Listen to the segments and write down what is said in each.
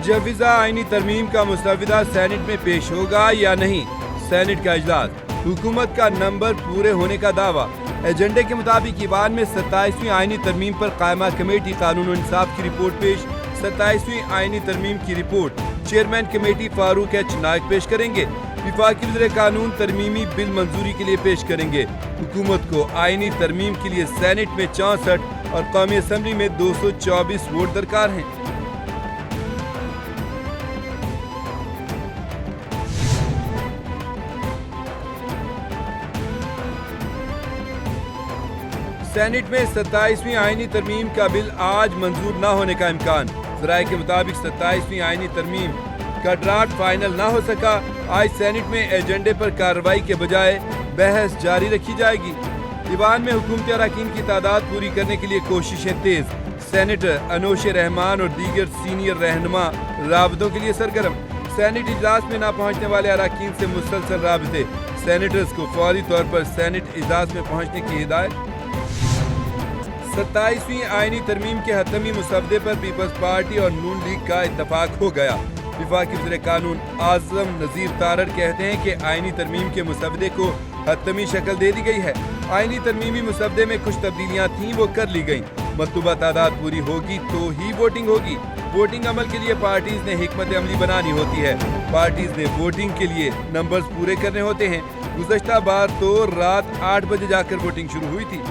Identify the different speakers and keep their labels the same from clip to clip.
Speaker 1: मुजव्विज़ा आईनी तरमीम का मुसव्वदा सेनेट में पेश होगा या नहीं? सेनेट का इजलास, हुकूमत का नंबर पूरे होने का दावा। एजेंडे के मुताबिक ईवान में 27वीं आईनी तरमीम पर कायमा कमेटी कानून और इंसाफ की रिपोर्ट पेश। 27वीं आईनी तरमीम की report chairman committee Farooq H Naik पेश करेंगे। वफाकी वज़ीर कानून तरमीमी बिल मंजूरी के लिए पेश करेंगे। हुकूमत को आईनी तरमीम के लिए सेनेट में 64 और कौमी असम्बली में 224 वोट दरकार हैं। सेनेट में 27वीं आईनी तरमीम का बिल आज मंजूर न होने का इम्कान। ज़राए के मुताबिक 27वीं आईनी तरमीम का ड्राफ्ट फाइनल ना हो सका। आज सेनेट में एजेंडे पर कार्रवाई के बजाय बहस जारी रखी जाएगी। ईवान में हुकूमती अरकान की तादाद पूरी करने के लिए कोशिशें तेज। सेनेटर अनोश रहमान और दीगर सीनियर रहनुमा राबतों के लिए सरगर्म। सेनेट इजलास में ना पहुंचने वाले अरकान से मुसलसल राबते। सेनेटर्स को फौरी तौर पर सेनेट इजलास में पहुंचने की हिदायत। 27वीं आईनी तरमीम के हतमी मुसवदे पर पीपल्स पार्टी और नून लीग का इत्तफाक हो गया। वफाकी वज़ीर कानून आज़म नज़ीर तारड़ कहते हैं कि आईनी तरमीम के मुसवदे को हतमी शक्ल दे दी गई है। आईनी तरमीमी मुसवदे में कुछ तब्दीलियाँ थीं, वो कर ली गईं। मतलूबा तादाद पूरी होगी तो ही वोटिंग होगी। वोटिंग अमल के लिए पार्टीज ने हिकमत अमली बनानी होती है। पार्टीज ने वोटिंग के लिए नंबर्स पूरे करने होते हैं। गुज़श्ता बार तो रात 8 बजे जाकर वोटिंग शुरू हुई थी।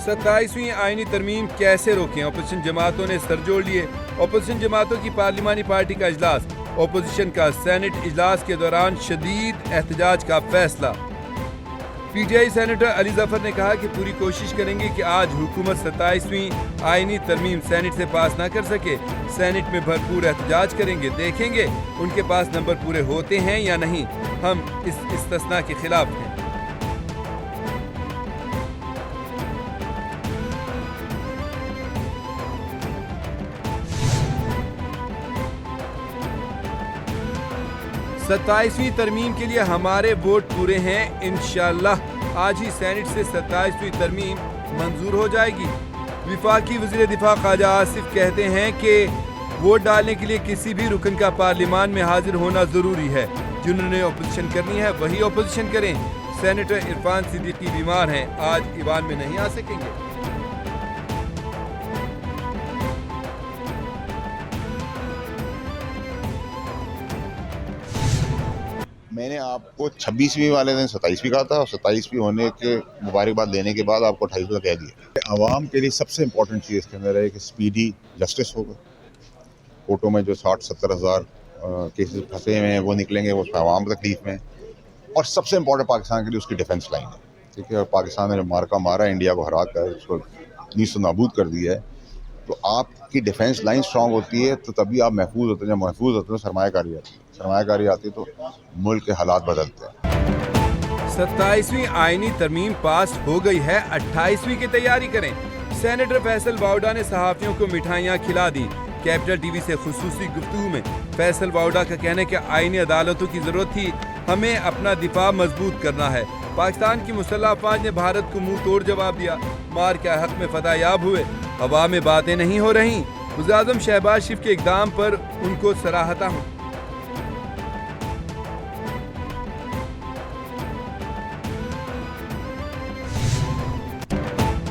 Speaker 1: 27वीं आईनी तरमीम कैसे रोकें? अपोजिशन जमातों ने सर जोड़ लिए। अपोजिशन जमातों की पार्लिमानी पार्टी का इजलास। अपोजिशन का सेनेट इजलास के दौरान शदीद एहतजाज का फैसला। पीटीआई सेनेटर अली जफर ने कहा कि पूरी कोशिश करेंगे कि आज हुकूमत 27वीं आईनी तरमीम सेनेट से पास ना कर सके। सेनेट में भरपूर एहतजाज करेंगे, देखेंगे उनके पास नंबर पूरे होते हैं या नहीं। हम इस इस्तिस्ना के खिलाफ हैं। सत्ताईसवीं तरमीम के लिए हमारे वोट पूरे हैं। इंशाअल्लाह आज ही सेनेट से 27वीं तरमीम मंजूर हो जाएगी। वफाकी वज़ीर दिफा ख्वाजा आसिफ कहते हैं कि वोट डालने के लिए किसी भी रुकन का पार्लियामान में हाजिर होना ज़रूरी है। जिन्होंने अपोजिशन करनी है वही अपोजिशन करें। सेनेटर इरफान सिद्दीकी बीमार हैं, आज ईवान में नहीं आ सकेंगे।
Speaker 2: मैंने आपको 26वीं वाले दिन 27वीं कहा था और 27वीं होने के मुबारकबाद देने के बाद आपको 28वां कह दिया। आवाम के लिए सबसे इम्पोर्टेंट चीज़ इसके अंदर है कि स्पीडी जस्टिस होगा। कोर्टों में जो 60-70 हज़ार केसेस फंसे हुए हैं वो निकलेंगे, वो आवाम तकलीफ में। और सबसे इम्पोर्टेंट पाकिस्तान के लिए उसकी डिफेंस लाइन है। ठीक है, पाकिस्तान ने जो मार्का मारा इंडिया को हरा कर उसको नीस्त नाबूद कर दिया है, तो आपकी डिफेंस लाइन स्ट्रांग होती है तो तभी आप महफूज होते हैं। जब महफूज होते हैं तो सरमायाकारी आती है, सरमायाकारी आती है तो मुल्क के हालात बदलते हैं।
Speaker 1: 27वीं आईनी तरमीम पास हो गई है, 28वीं की तैयारी करें। सेनेटर फैसल वाउडा ने सहाफ़ियों को मिठाइयाँ खिला दी। कैपिटल टीवी से खुसूसी गुफ्तगू में फैसल वाउडा का कहना है कि आईनी अदालतों की ज़रूरत थी, हमें अपना दिफा मजबूत करना है। पाकिस्तान की मुसल्लह अफवाज ने भारत को मुंह तोड़ जवाब दिया, मार के हक में फतह याब हुए। हवा में बातें नहीं हो रही। वज़ीर आज़म शहबाज शरीफ के इक़दाम पर उनको सराहता हूँ।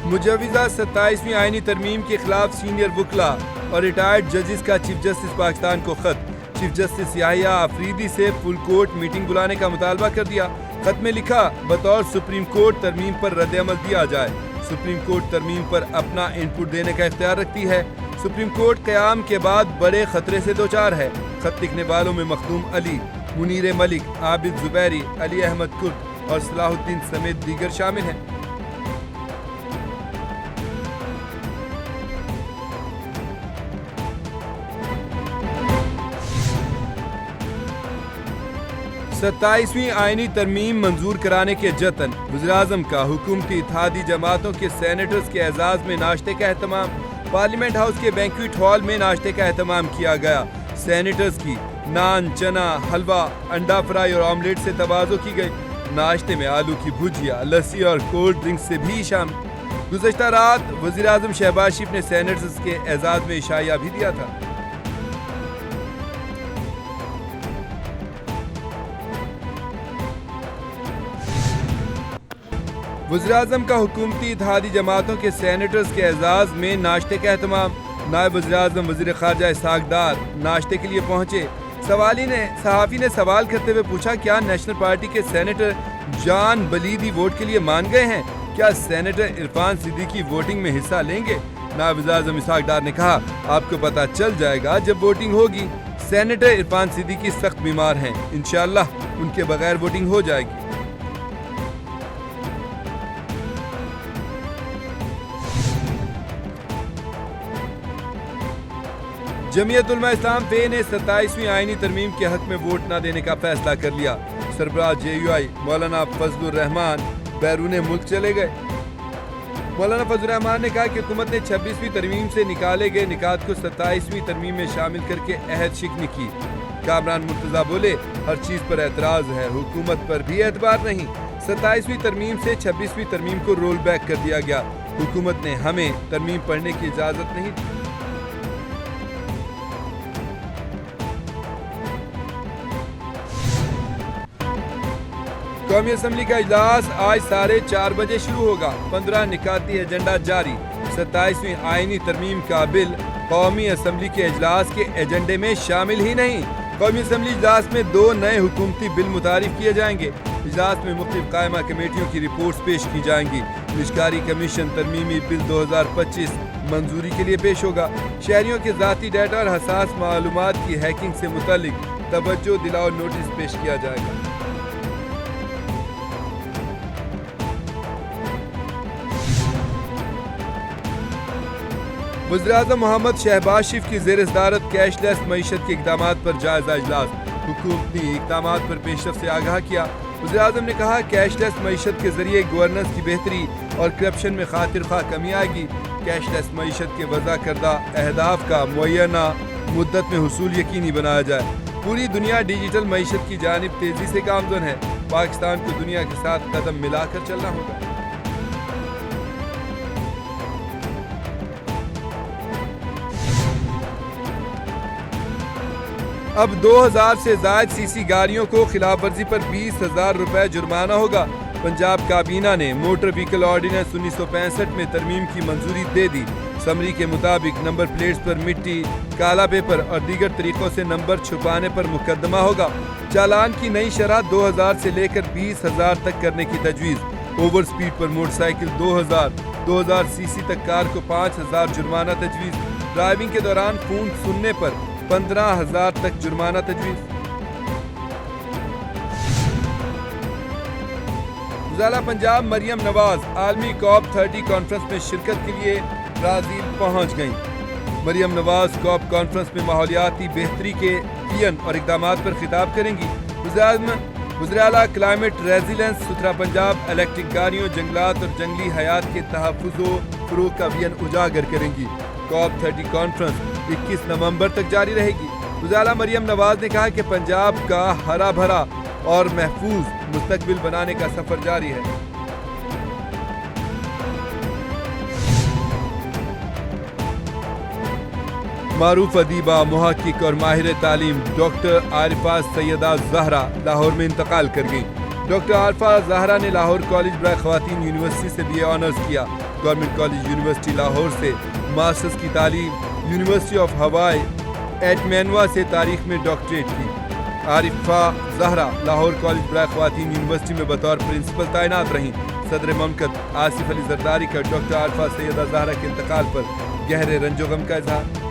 Speaker 1: मुजव्विज़ा 27वीं आईनी तरमीम के खिलाफ सीनियर वकला और रिटायर्ड जजेस का चीफ जस्टिस पाकिस्तान को खत। चीफ जस्टिस याहिया आफरीदी से फुल कोर्ट मीटिंग बुलाने का मुतालबा कर दिया। खत में लिखा, बतौर सुप्रीम कोर्ट तरमीम पर रद्द-ए-अमल दिया जाए। सुप्रीम कोर्ट तरमीम पर अपना इनपुट देने का इख्तियार रखती है। सुप्रीम कोर्ट क़याम के बाद बड़े खतरे से दो चार है। खत लिखने वालों में मखदूम अली, मुनीर मलिक, आबिद जुबैरी, अली अहमद कुर्द और सलाहुद्दीन समेत दीगर शामिल हैं। सत्ताईसवीं आईनी तरमीम मंजूर कराने के जतन। वज़ीर-ए-आज़म का हुकूमती इत्तेहादी जमातों के सेनेटर्स के एजाज़ में नाश्ते का एहतमाम। पार्लियामेंट हाउस के बैंक्वेट हॉल में नाश्ते का एहतमाम किया गया। सेनेटर्स की नान, चना, हलवा, अंडा फ्राई और ऑमलेट से तवाज़ो की गई। नाश्ते में आलू की भुजिया, लस्सी और कोल्ड ड्रिंक से भी शामिल। गुज़श्ता रात वज़ीर-ए-आज़म शहबाज शरीफ ने सेनेटर्स के एजाज़ में इशाया भी दिया था। वज़ीर-ए-आज़म का हुकूमती इत्तेहादी जमातों के सेनेटर्स के एजाज़ में नाश्ते का एहतमाम। नायब वज़ीर-ए-आज़म वज़ीर ख़ारजा इसहाक़ डार नाश्ते के लिए पहुंचे। सहाफ़ी ने सवाल करते हुए पूछा, क्या नेशनल पार्टी के सेनेटर जान बलीदी वोट के लिए मान गए हैं? क्या सेनेटर इरफान सिद्दीकी वोटिंग में हिस्सा लेंगे? नायब वज़ीर-ए-आज़म इसहाक़ डार ने कहा, आपको पता चल जाएगा जब वोटिंग होगी। सेनेटर इरफान सिद्दीकी सख्त बीमार हैं, इंशाअल्लाह उनके बगैर वोटिंग हो जाएगी। जमीयत उलमा इस्लाम फे ने 27वीं आईनी तरमीम के हक में वोट न देने का फैसला कर लिया। सरबराह JUI मौलाना फजलुर रहमान बैरून मुल्क चले गए। मौलाना फजलुर रहमान ने कहा कि हुकूमत ने 26वीं तरमीम से निकाले गए निकात को 27वीं तरमीम में शामिल करके अहद शिकनी की। कामरान मुर्तज़ा बोले, हर चीज़ पर एतराज़ है, हुकूमत पर भी एतबार नहीं। 27वीं तरमीम से 26वीं तरमीम को रोल बैक कर दिया गया। हुकूमत ने हमें तरमीम पढ़ने की इजाज़त नहीं दी। कौमी असम्बली का इजलास आज 4:30 बजे शुरू होगा। 15 निकाती एजेंडा जारी। 27वीं आईनी तरमीम का बिल कौमी असम्बली के इजलास के एजेंडे में शामिल ही नहीं। कौमी असम्बली इजलास में 2 नए हुकूमती बिल मुतारिफ किए जाएंगे। इजलास में मुख्तलिफ कायमा कमेटियों की रिपोर्ट्स पेश की जाएंगी। निजकारी कमीशन तरमीमी बिल 2025 मंजूरी के लिए पेश होगा। शहरियों के ज़ाती डाटा और हसास मालूमात की हैकिंग से मुतल्लिक तवज्जो दिलाओ नोटिस पेश किया जाएगा। वज़ीर-ए-आज़म मोहम्मद शहबाज शरीफ की ज़ेर सदारत कैशलेस मईशत के इक़दामात पर जायज़ा इजलास। हुकूमती इक़दामात पर पेशरफ़ से आगाह किया। वज़ीर-ए-आज़म ने कहा, कैशलेस मईशत के ज़रिए गवर्नेंस की बेहतरी और करप्शन में खातिर ख्वाह कमी आएगी। कैशलेस मईशत के वज़ा करदा अहदाफ का मुअय्यना मुद्दत में हुसूल यकीनी बनाया जाए। पूरी दुनिया डिजिटल मईशत की जानिब तेज़ी से गामज़न है। पाकिस्तान को दुनिया के साथ कदम मिलाकर चलना होगा। अब 2000 से ज़ायद सीसी गाड़ियों को खिलाफ वर्जी पर 20,000 रुपए जुर्माना होगा। पंजाब काबीना ने मोटर व्हीकल ऑर्डिनेंस 1965 में तरमीम की मंजूरी दे दी। समरी के मुताबिक नंबर प्लेट्स पर मिट्टी, काला पेपर और दीगर तरीकों से नंबर छुपाने पर मुकदमा होगा। चालान की नई शरह 2000 से लेकर 20,000 तक करने की तजवीज़। ओवर स्पीड पर मोटरसाइकिल 2000 सीसी तक कार को 5,000 जुर्माना तजवीज़। ड्राइविंग के दौरान फ़ोन सुनने पर 15,000 तक जुर्माना तजवीज़। ज़िला पंजाब मरियम नवाज आलमी COP 30 कॉन्फ्रेंस में शिरकत के लिए ब्राज़ील पहुंच गईं। मरियम नवाज COP कॉन्फ्रेंस में माहौलियाती बेहतरी के विजन और इक़दामात पर खिताब करेंगी। वज़ीर आला क्लाइमेट रेजिलेंस, सुथरा पंजाब, इलेक्ट्रिक गाड़ियों, जंगलात और जंगली हयात के तहफ़्फ़ुज़ व फ़रोग़ का विजन उजागर करेंगी। COP 30 कॉन्फ्रेंस 21 नवंबर तक जारी रहेगी। वज़ीर आला मरियम नवाज ने कहा कि पंजाब का हरा भरा और महफूज मुस्तकबिल बनाने का सफर जारी है। मारूफ अदीबा, मुहक्किक और माहिर तालीम डॉक्टर आरिफा सैयदा ज़हरा लाहौर में इंतकाल कर गई। डॉक्टर आरिफा ज़हरा ने लाहौर कॉलेज बराए ख़वातीन यूनिवर्सिटी से BA ऑनर्स किया। गवर्नमेंट कॉलेज यूनिवर्सिटी लाहौर से मास्टर्स की तालीम, यूनिवर्सिटी ऑफ हवाई एट मैनवा से तारीख में डॉक्टरेट की। आरिफा ज़हरा लाहौर कॉलेज बराए ख़वातीन यूनिवर्सिटी में बतौर प्रिंसिपल तैनात रहीं। सदर ममलकत आसिफ अली जरदारी का डॉक्टर आरिफा सैयदा ज़हरा के इंतकाल पर गहरे रंजो गम का इजहार।